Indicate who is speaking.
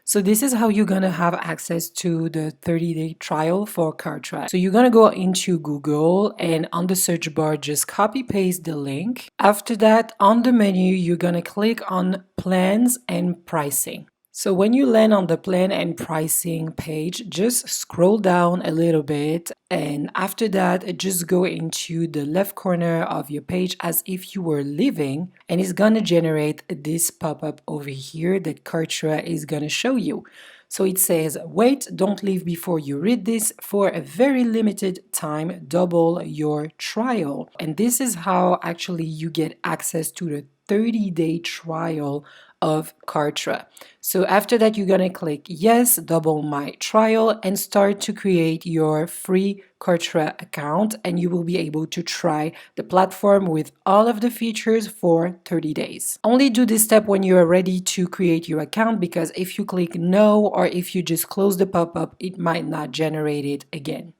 Speaker 1: So this is how you're gonna have access to the 30-day trial for Kartra. So you're gonna go into Google and on the search bar, just copy paste the link. After that, on the menu, you're gonna click on plans and pricing. So when you land on the plan and pricing page, just scroll down a little bit, and after that just go into the left corner of your page as if you were leaving, and it's gonna generate this pop-up over here that Kartra is gonna show you. So it says, wait, don't leave before you read this. For a very limited time, double your trial. And this is how actually you get access to the 30-day trial of Kartra. So after that, you're gonna click yes, double my trial, and start to create your free Kartra account, and you will be able to try the platform with all of the features for 30 days. Only do this step when you are ready to create your account, because if you click no or if you just close the pop-up, it might not generate it again.